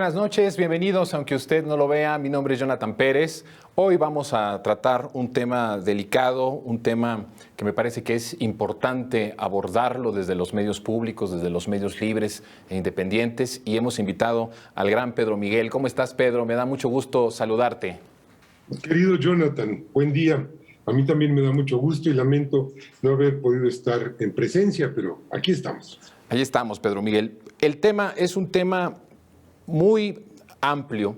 buenas noches, bienvenidos, aunque usted no lo vea, mi nombre es Jonathan Pérez. Hoy vamos a tratar un tema delicado, un tema que me parece que es importante abordarlo desde los medios públicos, desde los medios libres e independientes, y hemos invitado al gran Pedro Miguel. ¿Cómo estás, Pedro? Me da mucho gusto saludarte. Querido Jonathan, buen día. A mí también me da mucho gusto y lamento no haber podido estar en presencia, pero aquí estamos. Ahí estamos, Pedro Miguel. El tema es un tema muy amplio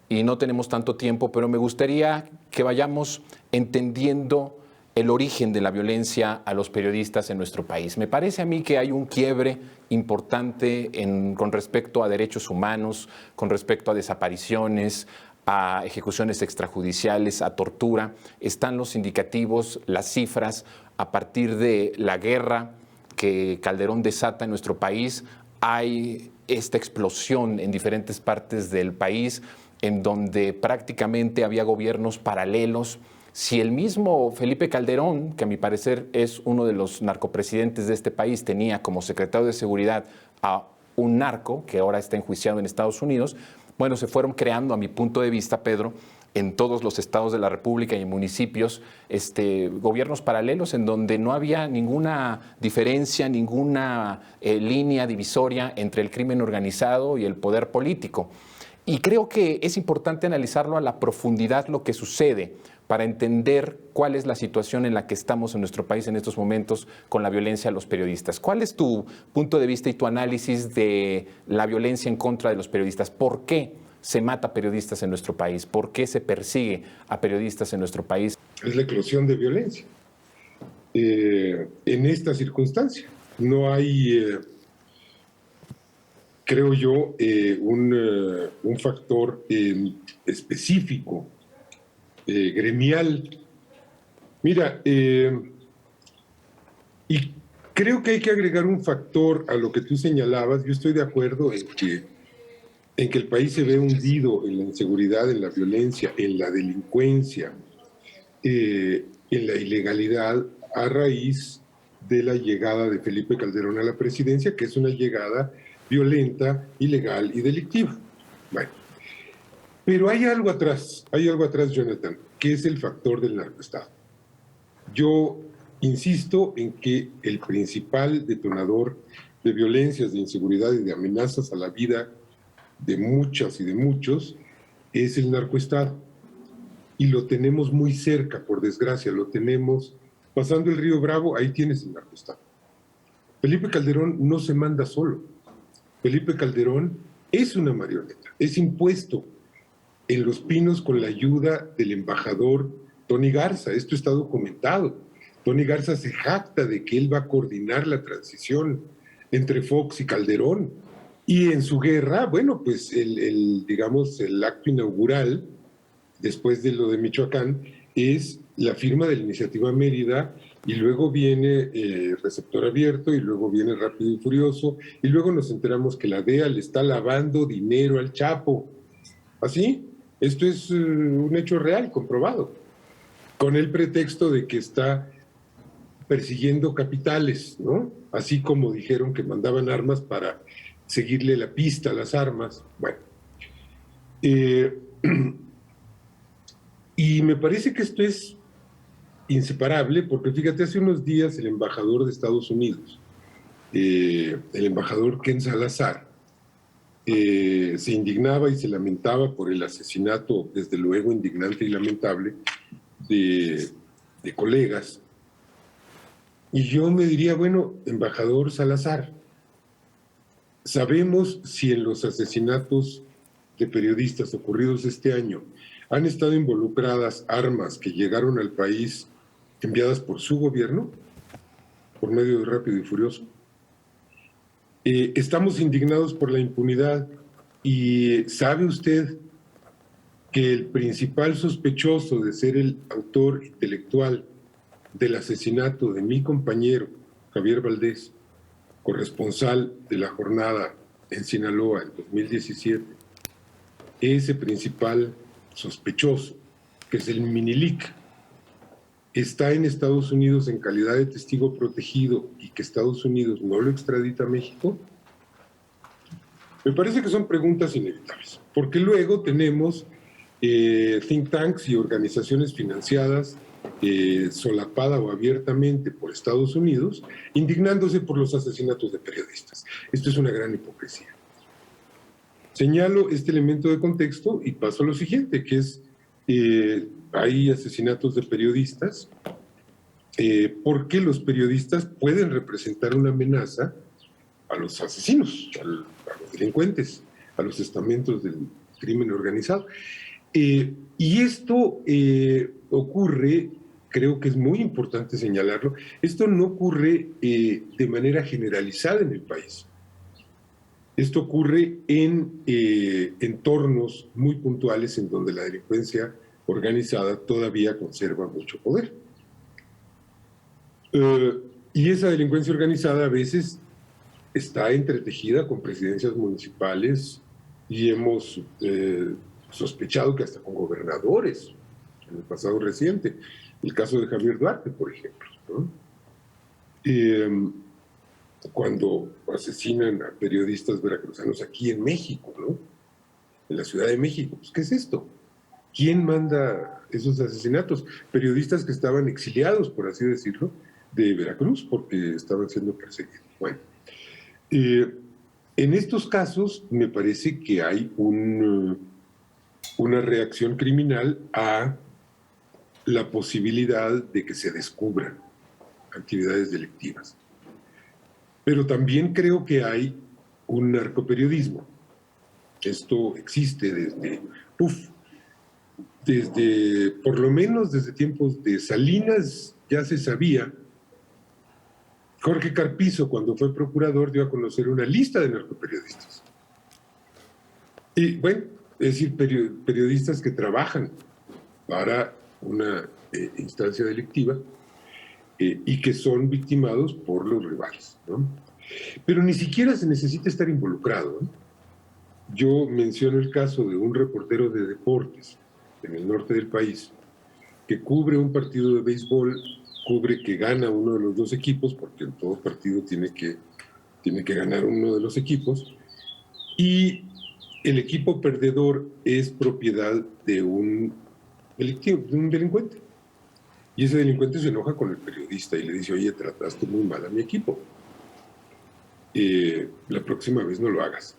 y no tenemos tanto tiempo, pero me gustaría que vayamos entendiendo el origen de la violencia a los periodistas en nuestro país. Me parece a mí que hay un quiebre importante con respecto a derechos humanos, con respecto a desapariciones, a ejecuciones extrajudiciales, a tortura. Están los indicativos, las cifras, a partir de la guerra que Calderón desata en nuestro país. Hay esta explosión en diferentes partes del país en donde prácticamente había gobiernos paralelos. Si el mismo Felipe Calderón, que a mi parecer es uno de los narcopresidentes de este país, tenía como secretario de Seguridad a un narco que ahora está enjuiciado en Estados Unidos, bueno, se fueron creando, a mi punto de vista, Pedro, en todos los estados de la República y municipios, gobiernos paralelos en donde no había ninguna diferencia, ninguna línea divisoria entre el crimen organizado y el poder político. Y creo que es importante analizarlo a la profundidad lo que sucede para entender cuál es la situación en la que estamos en nuestro país en estos momentos con la violencia a los periodistas. ¿Cuál es tu punto de vista y tu análisis de la violencia en contra de los periodistas? ¿Por qué se mata a periodistas en nuestro país? ¿Por qué se persigue a periodistas en nuestro país? Es la eclosión de violencia. En esta circunstancia no hay, creo yo, un factor específico, gremial. Mira, y creo que hay que agregar un factor a lo que tú señalabas. Yo estoy de acuerdo en que el país se ve hundido en la inseguridad, en la violencia, en la delincuencia, en la ilegalidad a raíz de la llegada de Felipe Calderón a la presidencia, que es una llegada violenta, ilegal y delictiva. Bueno, pero hay algo atrás, Jonathan, que es el factor del narcoestado. Yo insisto en que el principal detonador de violencias, de inseguridad y de amenazas a la vida de muchas y de muchos es el narcoestado. Y lo tenemos muy cerca, por desgracia, lo tenemos pasando el río Bravo, ahí tienes el narcoestado. Felipe Calderón no se manda solo. Felipe Calderón es una marioneta, es impuesto en Los Pinos con la ayuda del embajador Tony Garza. Esto está documentado. Tony Garza se jacta de que él va a coordinar la transición entre Fox y Calderón. Y en su guerra, bueno, pues digamos, el acto inaugural, después de lo de Michoacán, es la firma de la Iniciativa Mérida, y luego viene Receptor Abierto, y luego viene Rápido y Furioso, y luego nos enteramos que la DEA le está lavando dinero al Chapo. ¿Así? Esto es un hecho real, comprobado, con el pretexto de que está persiguiendo capitales, ¿no? Así como dijeron que mandaban armas para seguirle la pista a las armas. Bueno, y me parece que esto es inseparable, porque fíjate, hace unos días el embajador de Estados Unidos, el embajador Ken Salazar, se indignaba y se lamentaba por el asesinato, desde luego indignante y lamentable, de colegas. Y yo me diría, bueno, embajador Salazar, ¿sabemos si en los asesinatos de periodistas ocurridos este año han estado involucradas armas que llegaron al país enviadas por su gobierno, por medio de Rápido y Furioso? Estamos indignados por la impunidad, y ¿sabe usted que el principal sospechoso de ser el autor intelectual del asesinato de mi compañero Javier Valdés, corresponsal de La Jornada en Sinaloa en 2017, ese principal sospechoso, que es el Minilic, está en Estados Unidos en calidad de testigo protegido y que Estados Unidos no lo extradita a México? Me parece que son preguntas inevitables, porque luego tenemos think tanks y organizaciones financiadas solapada o abiertamente por Estados Unidos, indignándose por los asesinatos de periodistas. Esto es una gran hipocresía. Señalo este elemento de contexto y paso a lo siguiente, que es, hay asesinatos de periodistas, porque los periodistas pueden representar una amenaza a los asesinos, a los delincuentes, a los estamentos del crimen organizado. Y esto ocurre, creo que es muy importante señalarlo, esto no ocurre de manera generalizada en el país. Esto ocurre en entornos muy puntuales en donde la delincuencia organizada todavía conserva mucho poder. Y esa delincuencia organizada a veces está entretejida con presidencias municipales y hemos sospechado que hasta con gobernadores en el pasado reciente. El caso de Javier Duarte, por ejemplo, ¿no? Cuando asesinan a periodistas veracruzanos aquí en México, ¿no? En la Ciudad de México. Pues, ¿qué es esto? ¿Quién manda esos asesinatos? Periodistas que estaban exiliados, por así decirlo, de Veracruz, porque estaban siendo perseguidos. Bueno, en estos casos me parece que hay una reacción criminal a la posibilidad de que se descubran actividades delictivas. Pero también creo que hay un narcoperiodismo. Esto existe desde, por lo menos desde tiempos de Salinas ya se sabía. Jorge Carpizo, cuando fue procurador, dio a conocer una lista de narcoperiodistas. Y bueno, es decir, periodistas que trabajan para una instancia delictiva y que son victimados por los rivales, ¿no? Pero ni siquiera se necesita estar involucrado, ¿no? Yo menciono el caso de un reportero de deportes en el norte del país que cubre un partido de béisbol, cubre que gana uno de los dos equipos, porque en todo partido tiene que ganar uno de los equipos, y el equipo perdedor es propiedad de un delincuente. Y ese delincuente se enoja con el periodista y le dice: oye, trataste muy mal a mi equipo. La próxima vez no lo hagas.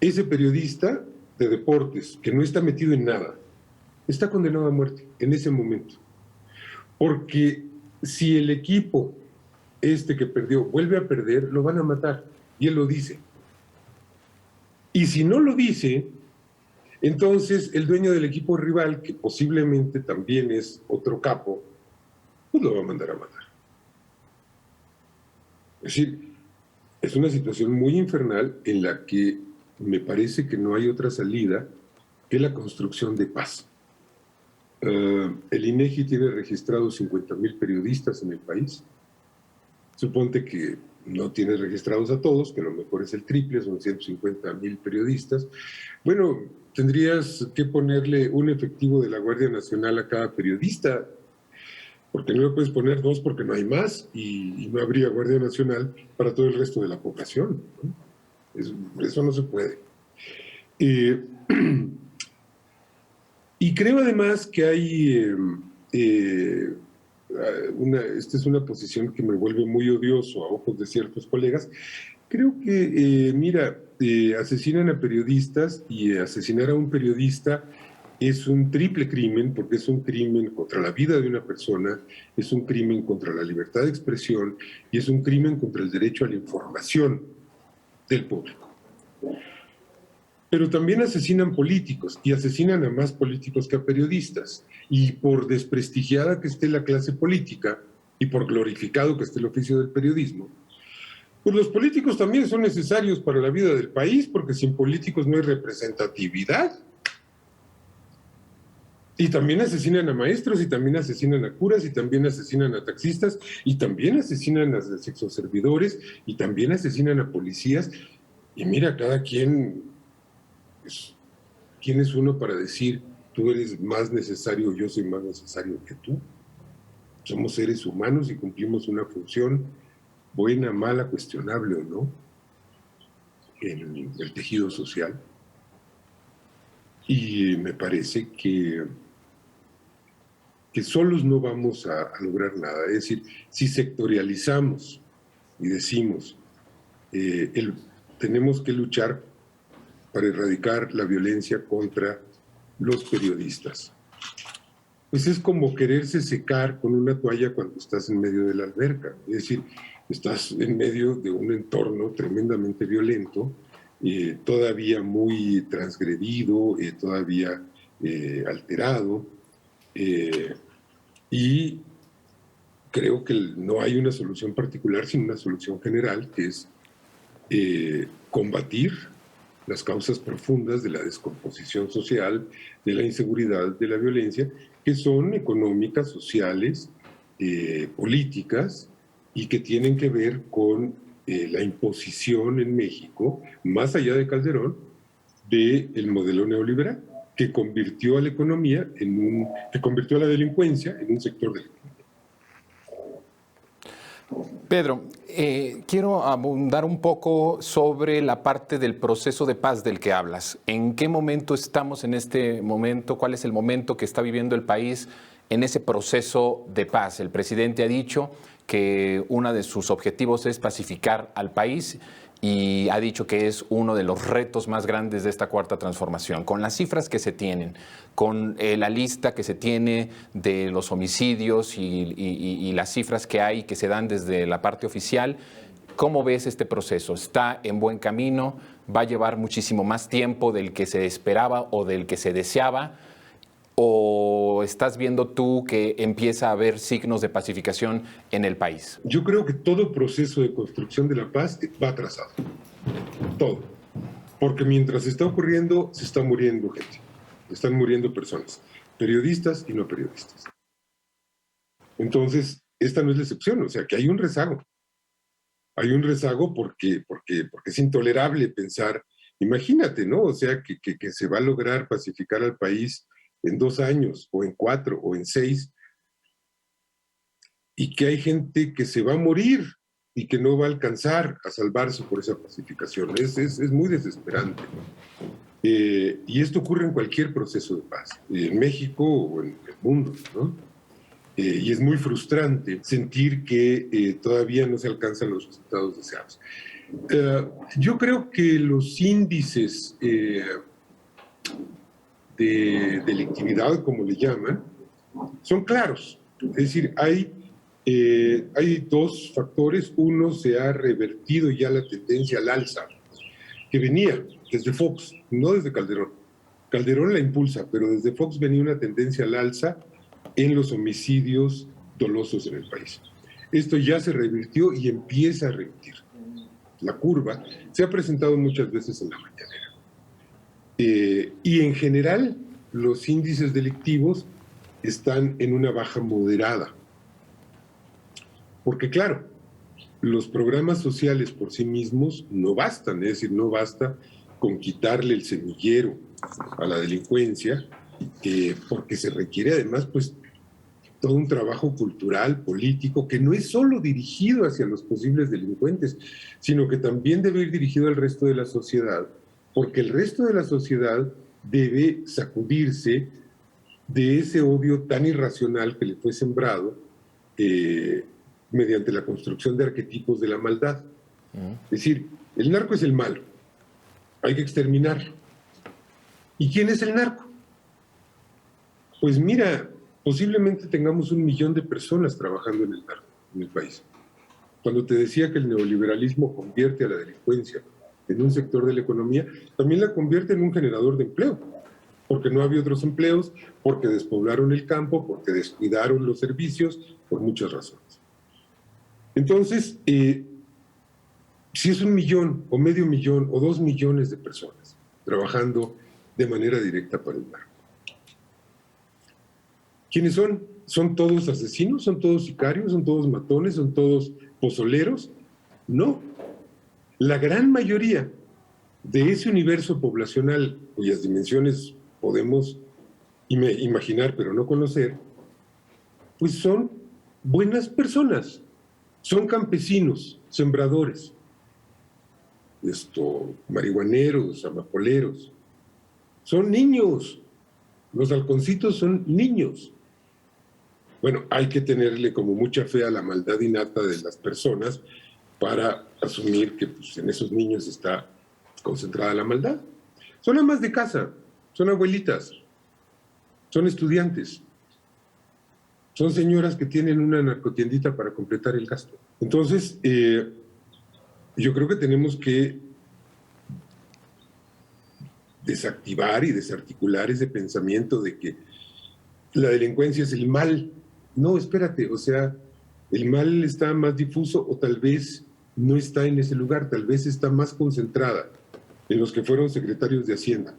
Ese periodista de deportes, que no está metido en nada, está condenado a muerte en ese momento. Porque si el equipo que perdió vuelve a perder, lo van a matar. Y él lo dice. Y si no lo dice, entonces el dueño del equipo rival, que posiblemente también es otro capo, pues lo va a mandar a matar. Es decir, es una situación muy infernal en la que me parece que no hay otra salida que la construcción de paz. El INEGI tiene registrados 50,000 periodistas en el país. Suponte que no tiene registrados a todos, que a lo mejor es el triple, son 150,000 periodistas. Bueno, tendrías que ponerle un efectivo de la Guardia Nacional a cada periodista, porque no le puedes poner 2 porque no hay más y no habría Guardia Nacional para todo el resto de la población, ¿no? Eso no se puede. Y creo además que hay esta es una posición que me vuelve muy odioso a ojos de ciertos colegas. Creo que, asesinan a periodistas y asesinar a un periodista es un triple crimen, porque es un crimen contra la vida de una persona, es un crimen contra la libertad de expresión y es un crimen contra el derecho a la información del público. Pero también asesinan políticos y asesinan a más políticos que a periodistas. Y por desprestigiada que esté la clase política y por glorificado que esté el oficio del periodismo, pues los políticos también son necesarios para la vida del país, porque sin políticos no hay representatividad. Y también asesinan a maestros, y también asesinan a curas, y también asesinan a taxistas, y también asesinan a sexoservidores, y también asesinan a policías. Y mira, cada quien... ¿Quién es uno para decir tú eres más necesario, yo soy más necesario que tú? Somos seres humanos y cumplimos una función buena, mala, cuestionable o no. en el tejido social. Y me parece que solos no vamos a lograr nada. Es decir, si sectorializamos y decimos, tenemos que luchar para erradicar la violencia contra los periodistas, pues es como quererse secar con una toalla cuando estás en medio de la alberca. Es decir, estás en medio de un entorno tremendamente violento, todavía muy transgredido, todavía alterado, y creo que no hay una solución particular, sino una solución general, que es combatir las causas profundas de la descomposición social, de la inseguridad, de la violencia, que son económicas, sociales, políticas, y que tienen que ver con la imposición en México, más allá de Calderón, del modelo neoliberal, que convirtió a la economía que convirtió a la delincuencia en un sector de la economía. Pedro, quiero abundar un poco sobre la parte del proceso de paz del que hablas. ¿En qué momento estamos en este momento? ¿Cuál es el momento que está viviendo el país en ese proceso de paz? El presidente ha dicho que uno de sus objetivos es pacificar al país y ha dicho que es uno de los retos más grandes de esta cuarta transformación. Con las cifras que se tienen, con la lista que se tiene de los homicidios y las cifras que hay, que se dan desde la parte oficial, ¿cómo ves este proceso? ¿Está en buen camino? ¿Va a llevar muchísimo más tiempo del que se esperaba o del que se deseaba? ¿O estás viendo tú que empieza a haber signos de pacificación en el país? Yo creo que todo proceso de construcción de la paz va atrasado. Todo. Porque mientras está ocurriendo, se está muriendo gente. Están muriendo personas. Periodistas y no periodistas. Entonces, esta no es la excepción. O sea, que hay un rezago. Hay un rezago porque es intolerable pensar, imagínate, ¿no? O sea, que se va a lograr pacificar al país en 2 años, o en 4, o en 6, y que hay gente que se va a morir y que no va a alcanzar a salvarse por esa pacificación. Es muy desesperante. Y esto ocurre en cualquier proceso de paz, en México o en el mundo, ¿no? Y es muy frustrante sentir que todavía no se alcanzan los resultados deseados. Yo creo que los índices de delictividad, como le llaman, son claros. Es decir, hay 2 factores. Uno, se ha revertido ya la tendencia al alza, que venía desde Fox, no desde Calderón. Calderón la impulsa, pero desde Fox venía una tendencia al alza en los homicidios dolosos en el país. Esto ya se revirtió y empieza a revertir. La curva se ha presentado muchas veces en la mañanera. Y en general, los índices delictivos están en una baja moderada. Porque claro, los programas sociales por sí mismos no bastan, es decir, no basta con quitarle el semillero a la delincuencia, porque se requiere además pues todo un trabajo cultural, político, que no es solo dirigido hacia los posibles delincuentes, sino que también debe ir dirigido al resto de la sociedad, porque el resto de la sociedad debe sacudirse de ese odio tan irracional que le fue sembrado mediante la construcción de arquetipos de la maldad. Es decir, el narco es el malo, hay que exterminarlo. ¿Y quién es el narco? Pues mira, posiblemente tengamos 1 millón de personas trabajando en el narco, en el país. Cuando te decía que el neoliberalismo convierte a la delincuencia en un sector de la economía, también la convierte en un generador de empleo, porque no había otros empleos, porque despoblaron el campo, porque descuidaron los servicios, por muchas razones. Entonces, si es 1 millón, o medio millón, o 2 millones de personas trabajando de manera directa para el narco, ¿quiénes son? ¿Son todos asesinos? ¿Son todos sicarios? ¿Son todos matones? ¿Son todos pozoleros? No. La gran mayoría de ese universo poblacional, cuyas dimensiones podemos imaginar pero no conocer, pues son buenas personas, son campesinos, sembradores. marihuaneros, amapoleros. Son niños. Los halconcitos son niños. Bueno, hay que tenerle como mucha fe a la maldad innata de las personas para asumir que pues, en esos niños está concentrada la maldad. Son amas de casa, son abuelitas, son estudiantes, son señoras que tienen una narcotiendita para completar el gasto. Entonces, yo creo que tenemos que desactivar y desarticular ese pensamiento de que la delincuencia es el mal. No, espérate, o sea, el mal está más difuso o tal vez no está en ese lugar, tal vez está más concentrada en los que fueron secretarios de Hacienda,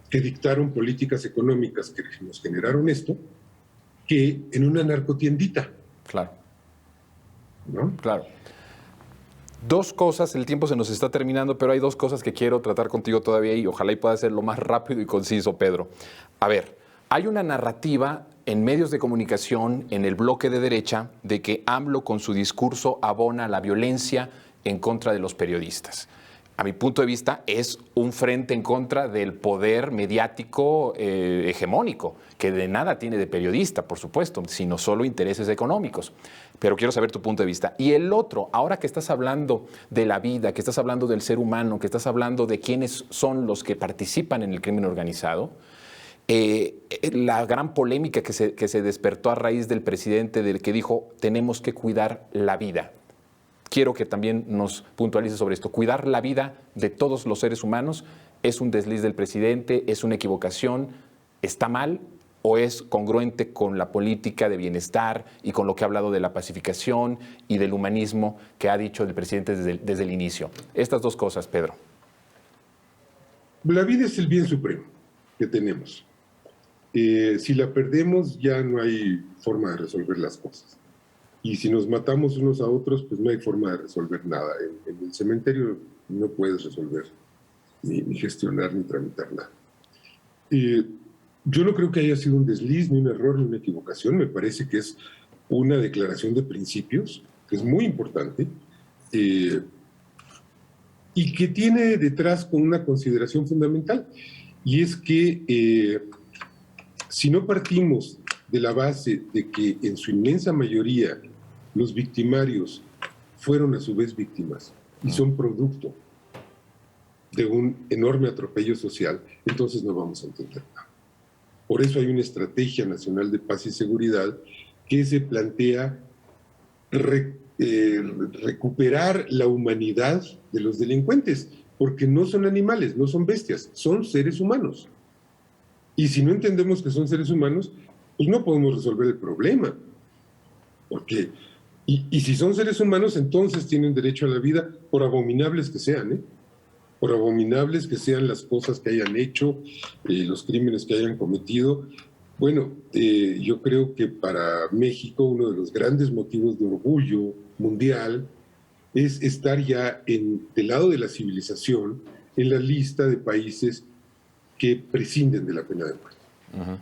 que dictaron políticas económicas que nos generaron esto, que en una narcotiendita. Claro. ¿No? Claro. Dos cosas, el tiempo se nos está terminando, pero hay dos cosas que quiero tratar contigo todavía y ojalá y pueda ser lo más rápido y conciso, Pedro. A ver, hay una narrativa en medios de comunicación, en el bloque de derecha, de que AMLO con su discurso abona la violencia en contra de los periodistas. A mi punto de vista, es un frente en contra del poder mediático hegemónico, que de nada tiene de periodista, por supuesto, sino solo intereses económicos. Pero quiero saber tu punto de vista. Y el otro, ahora que estás hablando de la vida, que estás hablando del ser humano, que estás hablando de quiénes son los que participan en el crimen organizado, la gran polémica que se despertó a raíz del presidente, del que dijo, tenemos que cuidar la vida. Quiero que también nos puntualices sobre esto. ¿Cuidar la vida de todos los seres humanos es un desliz del presidente? ¿Es una equivocación? ¿Está mal? ¿O es congruente con la política de bienestar y con lo que ha hablado de la pacificación y del humanismo que ha dicho el presidente desde el inicio? Estas dos cosas, Pedro. La vida es el bien supremo que tenemos. Si la perdemos, ya no hay forma de resolver las cosas. Y si nos matamos unos a otros, pues no hay forma de resolver nada. En el cementerio no puedes resolver, ni gestionar, ni tramitar nada. Yo no creo que haya sido un desliz, ni un error, ni una equivocación. Me parece que es una declaración de principios, que es muy importante, y que tiene detrás con una consideración fundamental. Y es que si no partimos de la base de que en su inmensa mayoría los victimarios fueron a su vez víctimas y son producto de un enorme atropello social, entonces no vamos a entender nada. Por eso hay una estrategia nacional de paz y seguridad que se plantea recuperar la humanidad de los delincuentes, porque no son animales, no son bestias, son seres humanos. Y si no entendemos que son seres humanos, pues no podemos resolver el problema. Porque, y si son seres humanos, entonces tienen derecho a la vida, por abominables que sean, ¿eh? Por abominables que sean las cosas que hayan hecho, los crímenes que hayan cometido. Bueno, yo creo que para México uno de los grandes motivos de orgullo mundial es estar ya del lado de la civilización en la lista de países que prescinden de la pena de muerte. Uh-huh.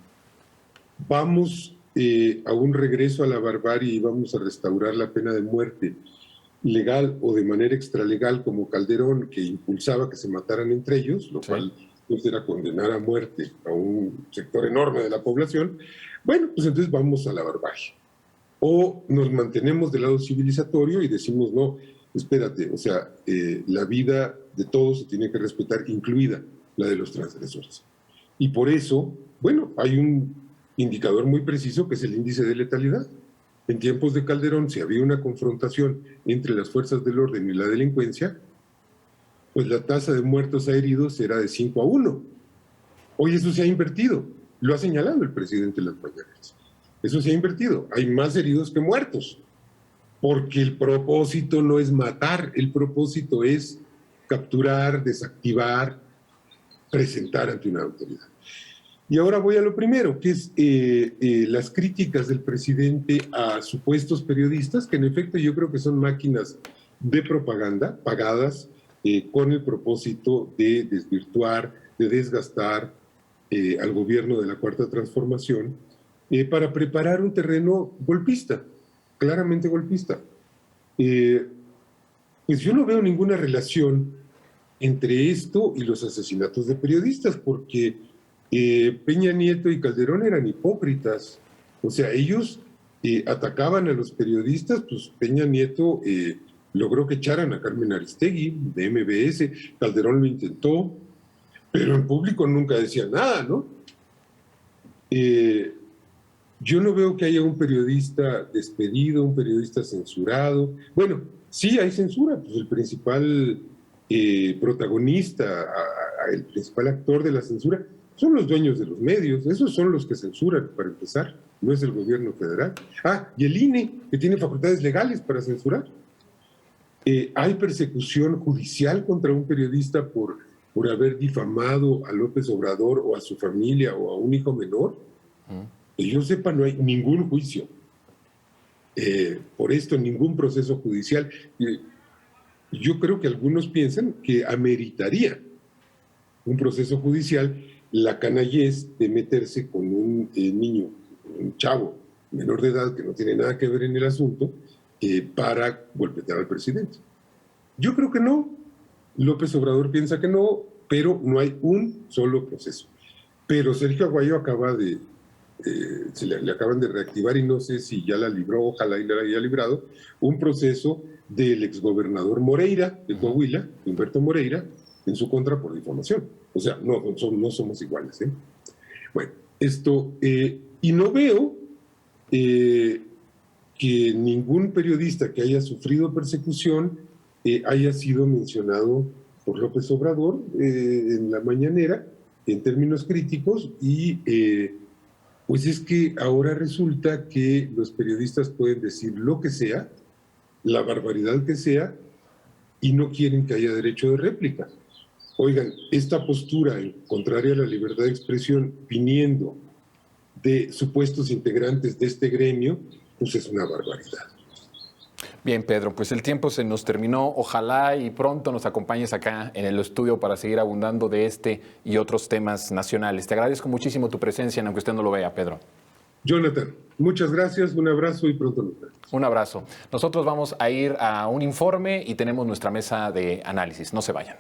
Vamos a un regreso a la barbarie y vamos a restaurar la pena de muerte legal o de manera extralegal, como Calderón, que impulsaba que se mataran entre ellos, lo cual pues, era condenar a muerte a un sector enorme de la población. Bueno, pues entonces vamos a la barbarie. O nos mantenemos del lado civilizatorio y decimos, no, espérate, o sea, la vida de todos se tiene que respetar, incluida la de los transgresores. Y por eso, bueno, hay un indicador muy preciso que es el índice de letalidad. En tiempos de Calderón, si había una confrontación entre las fuerzas del orden y la delincuencia, pues la tasa de muertos a heridos era de 5-1. Hoy eso se ha invertido, lo ha señalado el presidente en las mañaneras. Eso se ha invertido, hay más heridos que muertos, porque el propósito no es matar, el propósito es capturar, desactivar, presentar ante una autoridad. Y ahora voy a lo primero, que es las críticas del presidente a supuestos periodistas, que en efecto yo creo que son máquinas de propaganda pagadas con el propósito de desvirtuar, de desgastar al gobierno de la Cuarta Transformación para preparar un terreno golpista, claramente golpista. pues yo no veo ninguna relación entre esto y los asesinatos de periodistas, porque Peña Nieto y Calderón eran hipócritas. O sea, ellos atacaban a los periodistas, pues Peña Nieto logró que echaran a Carmen Aristegui de MBS, Calderón lo intentó, pero en público nunca decía nada, ¿no? Yo no veo que haya un periodista despedido, un periodista censurado. Bueno, sí hay censura, pues el principal protagonista, el principal actor de la censura, son los dueños de los medios, esos son los que censuran, para empezar, no es el gobierno federal. Y el INE, que tiene facultades legales para censurar. Hay persecución judicial contra un periodista por haber difamado a López Obrador o a su familia o a un hijo menor. Que yo sepa, no hay ningún juicio. Por esto, ningún proceso judicial. Yo creo que algunos piensan que ameritaría un proceso judicial la canallez de meterse con un niño, un chavo menor de edad que no tiene nada que ver en el asunto, para golpetear al presidente. Yo creo que no. López Obrador piensa que no, pero no hay un solo proceso. Pero Sergio Aguayo acaba de... le acaban de reactivar, y no sé si ya la libró, ojalá y la haya librado, un proceso del exgobernador Moreira, de Coahuila, Humberto Moreira, en su contra por difamación. O sea, no somos iguales. Bueno, y no veo que ningún periodista que haya sufrido persecución haya sido mencionado por López Obrador en la mañanera, en términos críticos, y pues es que ahora resulta que los periodistas pueden decir lo que sea, la barbaridad que sea, y no quieren que haya derecho de réplica. Oigan, esta postura contraria a la libertad de expresión viniendo de supuestos integrantes de este gremio, pues es una barbaridad. Bien, Pedro, pues el tiempo se nos terminó. Ojalá y pronto nos acompañes acá en el estudio para seguir abundando de este y otros temas nacionales. Te agradezco muchísimo tu presencia, aunque usted no lo vea, Pedro. Jonathan, muchas gracias, un abrazo y pronto nos vemos. Un abrazo. Nosotros vamos a ir a un informe y tenemos nuestra mesa de análisis. No se vayan.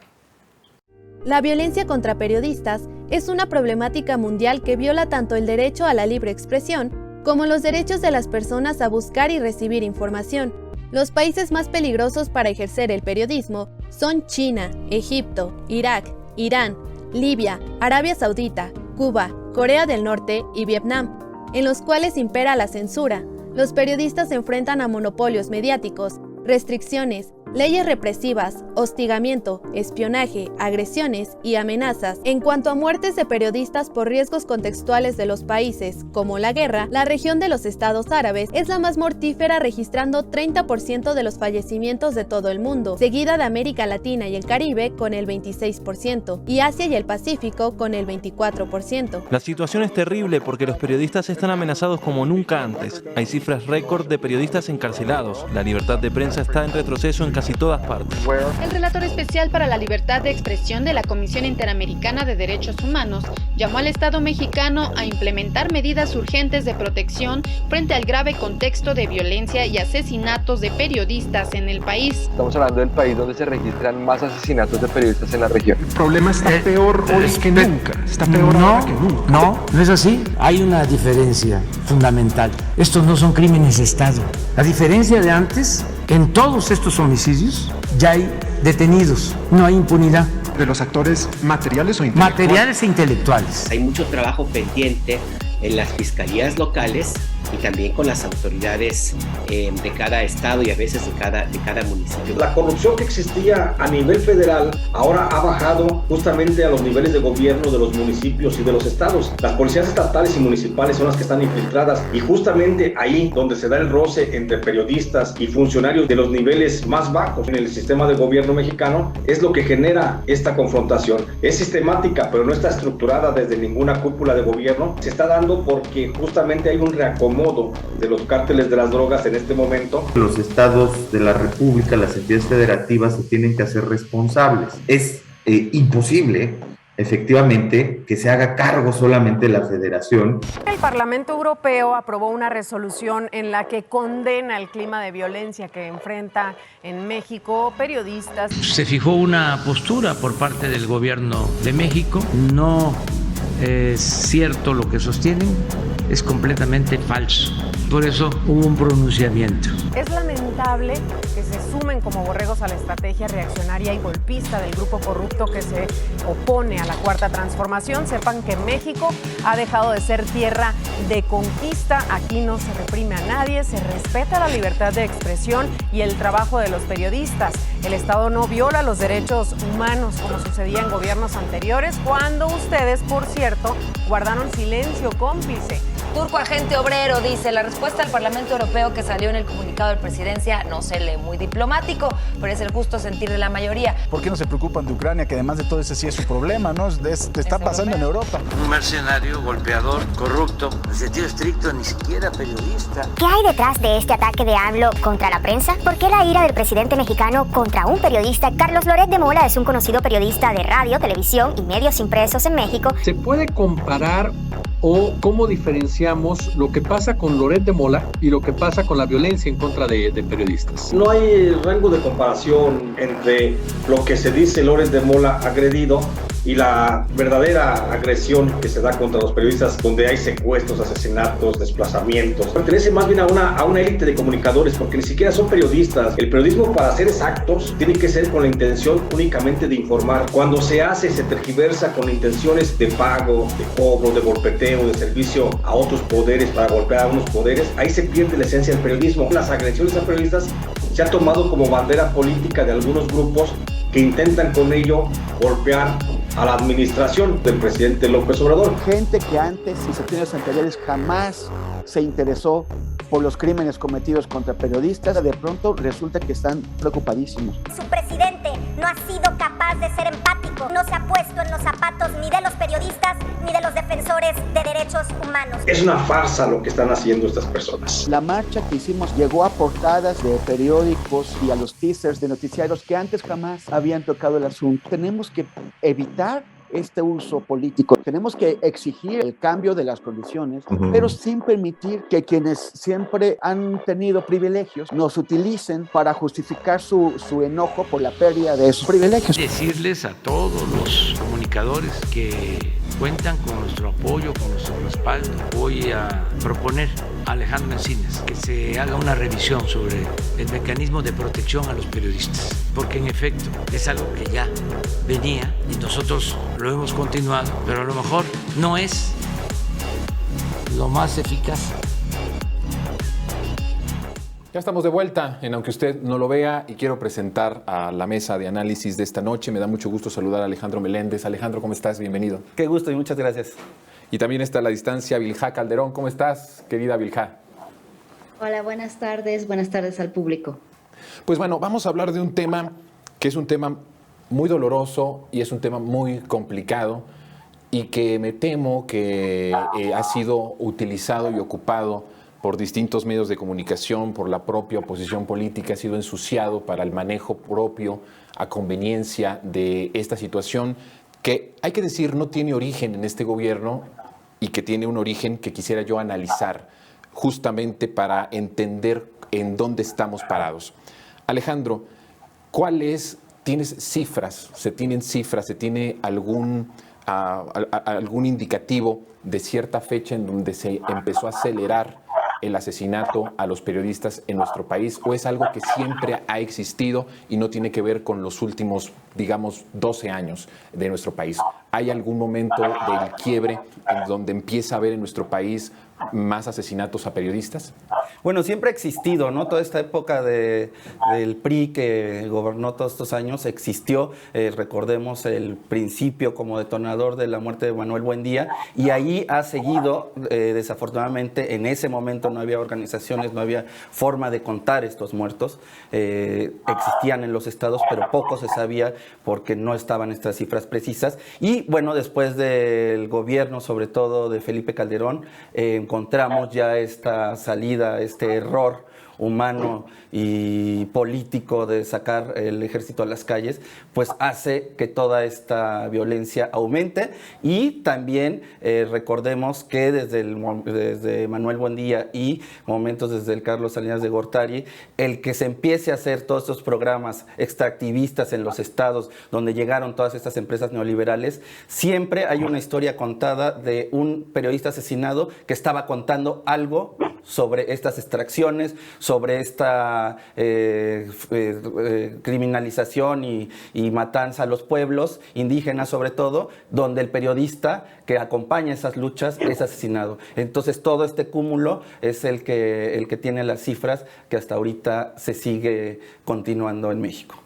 La violencia contra periodistas es una problemática mundial que viola tanto el derecho a la libre expresión como los derechos de las personas a buscar y recibir información. Los países más peligrosos para ejercer el periodismo son China, Egipto, Irak, Irán, Libia, Arabia Saudita, Cuba, Corea del Norte y Vietnam, en los cuales impera la censura. Los periodistas se enfrentan a monopolios mediáticos, restricciones, leyes represivas, hostigamiento, espionaje, agresiones y amenazas. En cuanto a muertes de periodistas por riesgos contextuales de los países, como la guerra, la región de los Estados Árabes es la más mortífera, registrando 30% de los fallecimientos de todo el mundo, seguida de América Latina y el Caribe con el 26%, y Asia y el Pacífico con el 24%. La situación es terrible porque los periodistas están amenazados como nunca antes. Hay cifras récord de periodistas encarcelados. La libertad de prensa está en retroceso en casi todas partes. El relator especial para la libertad de expresión de la Comisión Interamericana de Derechos Humanos llamó al Estado mexicano a implementar medidas urgentes de protección frente al grave contexto de violencia y asesinatos de periodistas en el país. Estamos hablando del país donde se registran más asesinatos de periodistas en la región. El problema está peor hoy que nunca. Está peor ahora que nunca. No es así. Hay una diferencia fundamental. Estos no son crímenes de Estado. La diferencia de antes, en todos estos homicidios ya hay detenidos, no hay impunidad. ¿De los actores materiales o intelectuales? Materiales e intelectuales. Hay mucho trabajo pendiente en las fiscalías locales y también con las autoridades de cada estado y a veces de cada municipio. La corrupción que existía a nivel federal ahora ha bajado justamente a los niveles de gobierno de los municipios y de los estados. Las policías estatales y municipales son las que están infiltradas y justamente ahí donde se da el roce entre periodistas y funcionarios de los niveles más bajos en el sistema de gobierno mexicano es lo que genera esta confrontación. Es sistemática, pero no está estructurada desde ninguna cúpula de gobierno. Se está dando porque justamente hay un reacomodo de los cárteles de las drogas en este momento. Los estados de la República, las entidades federativas se tienen que hacer responsables. Es imposible efectivamente que se haga cargo solamente la Federación. El Parlamento Europeo aprobó una resolución en la que condena el clima de violencia que enfrenta en México periodistas. Se fijó una postura por parte del gobierno de México. No es cierto lo que sostienen, es completamente falso. Por eso hubo un pronunciamiento. Es lamentable que se sumen como borregos a la estrategia reaccionaria y golpista del grupo corrupto que se opone a la Cuarta Transformación. Sepan que México ha dejado de ser tierra de conquista. Aquí no se reprime a nadie, se respeta la libertad de expresión y el trabajo de los periodistas. El Estado no viola los derechos humanos como sucedía en gobiernos anteriores, cuando ustedes, por cierto, guardaron silencio cómplice. Turco Agente Obrero dice: la respuesta al Parlamento Europeo que salió en el comunicado de presidencia no se lee muy diplomático, pero es el justo sentir de la mayoría. ¿Por qué no se preocupan de Ucrania, que además de todo ese sí es su problema, ¿no? Está pasando en Europa. Un mercenario, golpeador, corrupto, en sentido estricto, ni siquiera periodista. ¿Qué hay detrás de este ataque de AMLO contra la prensa? ¿Por qué la ira del presidente mexicano contra un periodista? Carlos Loret de Mola es un conocido periodista de radio, televisión y medios impresos en México. ¿Se puede comparar o cómo diferenciamos lo que pasa con Loret de Mola y lo que pasa con la violencia en contra de periodistas? No hay rango de comparación entre lo que se dice Loret de Mola agredido y la verdadera agresión que se da contra los periodistas, donde hay secuestros, asesinatos, desplazamientos. Pertenece más bien a una élite de comunicadores, porque ni siquiera son periodistas. El periodismo, para ser exactos, tiene que ser con la intención únicamente de informar. Cuando se tergiversa con intenciones de pago, de cobro, de golpeteo, de servicio a otros poderes para golpear a unos poderes, ahí se pierde la esencia del periodismo. Las agresiones a periodistas se ha tomado como bandera política de algunos grupos que intentan con ello golpear a la administración del presidente López Obrador. Gente que antes, en sepenios anteriores, jamás se interesó por los crímenes cometidos contra periodistas, de pronto resulta que están preocupadísimos. Su presidente no ha sido capaz de ser empático, no se ha puesto en los zapatos ni de los periodistas ni de los defensores de derechos humanos. Es una farsa lo que están haciendo estas personas. La marcha que hicimos llegó a portadas de periódicos y a los teasers de noticiarios que antes jamás habían tocado el asunto. Tenemos que evitar este uso político. Tenemos que exigir el cambio de las condiciones, pero sin permitir que quienes siempre han tenido privilegios nos utilicen para justificar su enojo por la pérdida de esos privilegios. Decirles a todos los comunicadores que cuentan con nuestro apoyo, con nuestro respaldo. Voy a proponer a Alejandro Encinas que se haga una revisión sobre el mecanismo de protección a los periodistas, porque en efecto es algo que ya venía y nosotros lo hemos continuado, pero a lo mejor no es lo más eficaz. Ya estamos de vuelta en Aunque Usted No Lo Vea y quiero presentar a la mesa de análisis de esta noche. Me da mucho gusto saludar a Alejandro Meléndez. Alejandro, ¿cómo estás? Bienvenido. Qué gusto y muchas gracias. Y también está a la distancia Vilja Calderón. ¿Cómo estás, querida Vilja? Hola, buenas tardes al público. Pues bueno, vamos a hablar de un tema que es un tema muy doloroso y es un tema muy complicado y que me temo que ha sido utilizado y ocupado por distintos medios de comunicación, por la propia oposición política, ha sido ensuciado para el manejo propio a conveniencia de esta situación que, hay que decir, no tiene origen en este gobierno y que tiene un origen que quisiera yo analizar justamente para entender en dónde estamos parados. Alejandro, ¿tienes cifras? ¿Se tiene algún indicativo de cierta fecha en donde se empezó a acelerar el asesinato a los periodistas en nuestro país, o es algo que siempre ha existido y no tiene que ver con los últimos, digamos, 12 años de nuestro país? ¿Hay algún momento del quiebre en donde empieza a haber en nuestro país más asesinatos a periodistas? Bueno, siempre ha existido, ¿no? Toda esta época del PRI que gobernó todos estos años existió. Recordemos el principio como detonador de la muerte de Manuel Buendía, y ahí ha seguido, desafortunadamente, en ese momento no había organizaciones, no había forma de contar estos muertos. Existían en los estados, pero poco se sabía porque no estaban estas cifras precisas. Y bueno, después del gobierno, sobre todo de Felipe Calderón, encontramos ya esta salida, este error humano y político de sacar el ejército a las calles, pues hace que toda esta violencia aumente. Y también recordemos que desde Manuel Buendía y momentos desde el Carlos Salinas de Gortari, el que se empiece a hacer todos estos programas extractivistas en los estados donde llegaron todas estas empresas neoliberales, siempre hay una historia contada de un periodista asesinado que estaba contando algo sobre estas extracciones, sobre esta criminalización y matanza a los pueblos indígenas sobre todo, donde el periodista que acompaña esas luchas es asesinado. Entonces todo este cúmulo es el que tiene las cifras que hasta ahorita se sigue continuando en México.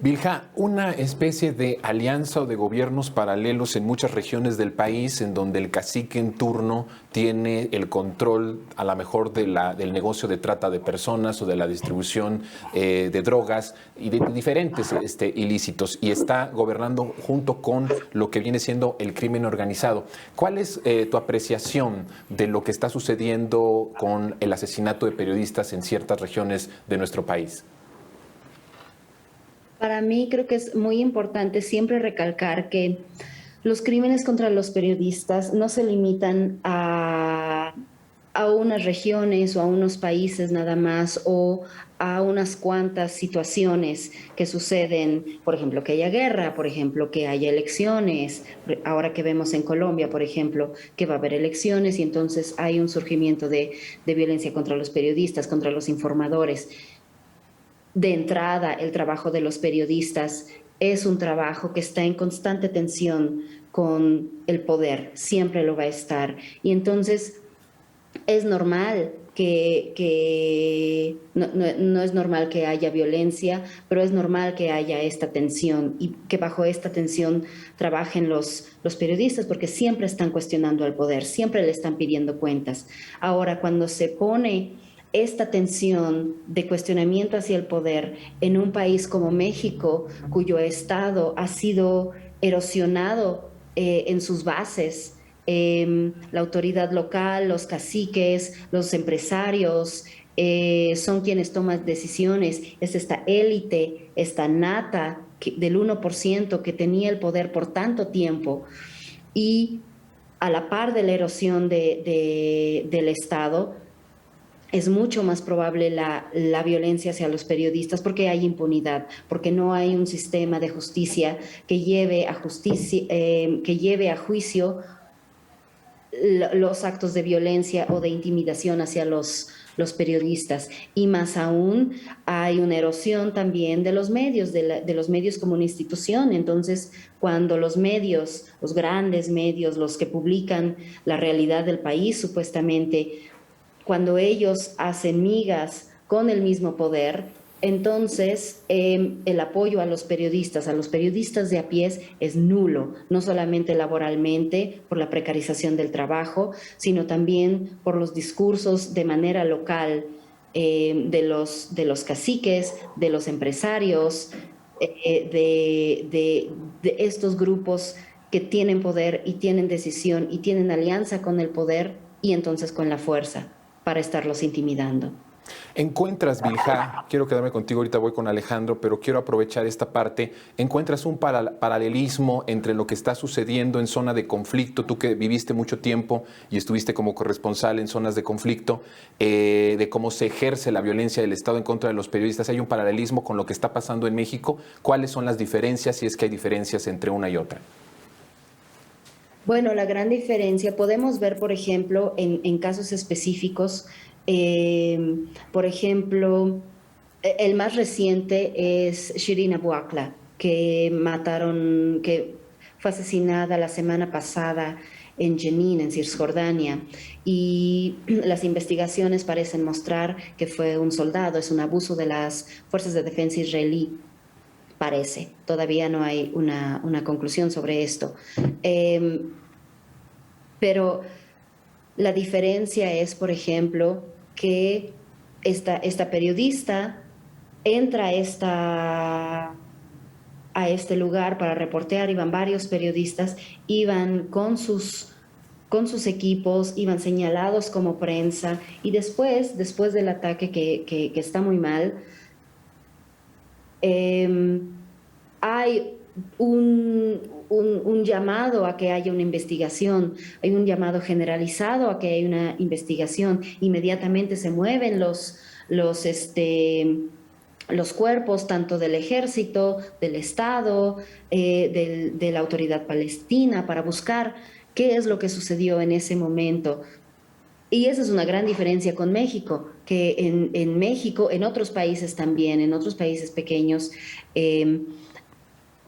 Vilja, una especie de alianza o de gobiernos paralelos en muchas regiones del país en donde el cacique en turno tiene el control a lo mejor del negocio de trata de personas o de la distribución de drogas y de diferentes ilícitos y está gobernando junto con lo que viene siendo el crimen organizado. ¿Cuál es tu apreciación de lo que está sucediendo con el asesinato de periodistas en ciertas regiones de nuestro país? Para mí creo que es muy importante siempre recalcar que los crímenes contra los periodistas no se limitan a unas regiones o a unos países nada más o a unas cuantas situaciones que suceden, por ejemplo, que haya guerra, por ejemplo, que haya elecciones, ahora que vemos en Colombia, por ejemplo, que va a haber elecciones y entonces hay un surgimiento de violencia contra los periodistas, contra los informadores. De entrada, el trabajo de los periodistas es un trabajo que está en constante tensión con el poder, siempre lo va a estar. Y entonces es normal no es normal que haya violencia, pero es normal que haya esta tensión y que bajo esta tensión trabajen los periodistas porque siempre están cuestionando al poder, siempre le están pidiendo cuentas. Ahora, cuando se pone esta tensión de cuestionamiento hacia el poder en un país como México, cuyo Estado ha sido erosionado en sus bases, la autoridad local, los caciques, los empresarios, son quienes toman decisiones, es esta élite, esta nata del 1% que tenía el poder por tanto tiempo y a la par de la erosión del Estado, es mucho más probable la violencia hacia los periodistas porque hay impunidad, porque no hay un sistema de justicia que lleve a juicio los actos de violencia o de intimidación hacia los periodistas. Y más aún hay una erosión también de los medios, de los medios como una institución. Entonces, cuando los medios, los grandes medios, los que publican la realidad del país supuestamente, cuando ellos hacen migas con el mismo poder, entonces el apoyo a los periodistas de a pie es nulo, no solamente laboralmente por la precarización del trabajo, sino también por los discursos de manera local de los caciques, de los empresarios, de estos grupos que tienen poder y tienen decisión y tienen alianza con el poder y entonces con la fuerza para estarlos intimidando. ¿Encuentras, Vilja, quiero quedarme contigo, ahorita voy con Alejandro, pero quiero aprovechar esta parte, ¿encuentras un paralelismo entre lo que está sucediendo en zona de conflicto, tú que viviste mucho tiempo y estuviste como corresponsal en zonas de conflicto, de cómo se ejerce la violencia del Estado en contra de los periodistas? ¿Hay un paralelismo con lo que está pasando en México? ¿Cuáles son las diferencias, si es que hay diferencias entre una y otra? Bueno, la gran diferencia, podemos ver, por ejemplo, en casos específicos, por ejemplo, el más reciente es Shirin Abu Akleh, que fue asesinada la semana pasada en Jenin, en Cisjordania, y las investigaciones parecen mostrar que fue un soldado, es un abuso de las fuerzas de defensa israelí. Parece, todavía no hay una conclusión sobre esto. Pero la diferencia es, por ejemplo, que esta periodista entra a este lugar para reportear, iban varios periodistas, iban con con sus equipos, iban señalados como prensa, y después del ataque que está muy mal, hay un llamado a que haya una investigación, hay un llamado generalizado a que haya una investigación. Inmediatamente se mueven los cuerpos tanto del ejército, del Estado, de la autoridad palestina, para buscar qué es lo que sucedió en ese momento. Y esa es una gran diferencia con México, que en México, en otros países también, en otros países pequeños,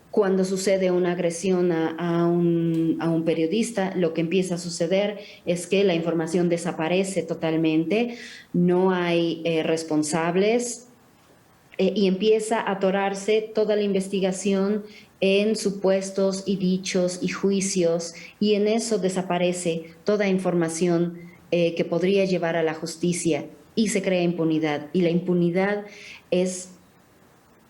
cuando sucede una agresión a un periodista, lo que empieza a suceder es que la información desaparece totalmente, no hay responsables, y empieza a atorarse toda la investigación en supuestos y dichos y juicios, y en eso desaparece toda información que podría llevar a la justicia, y se crea impunidad. Y la impunidad es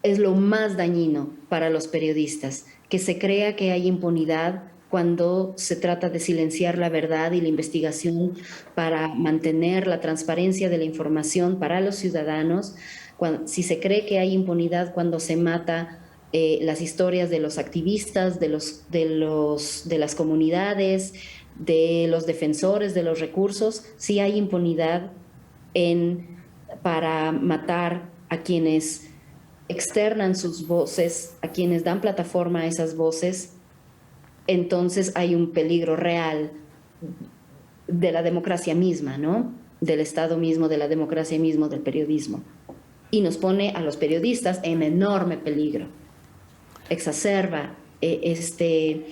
lo más dañino para los periodistas, que se crea que hay impunidad cuando se trata de silenciar la verdad y la investigación para mantener la transparencia de la información para los ciudadanos. Si se cree que hay impunidad cuando se mata las historias de los activistas, de las comunidades, de los defensores de los recursos, sí hay impunidad para matar a quienes externan sus voces, a quienes dan plataforma a esas voces. Entonces hay un peligro real de la democracia misma, ¿no? Del Estado mismo, de la democracia mismo, del periodismo. Y nos pone a los periodistas en enorme peligro. Exacerba este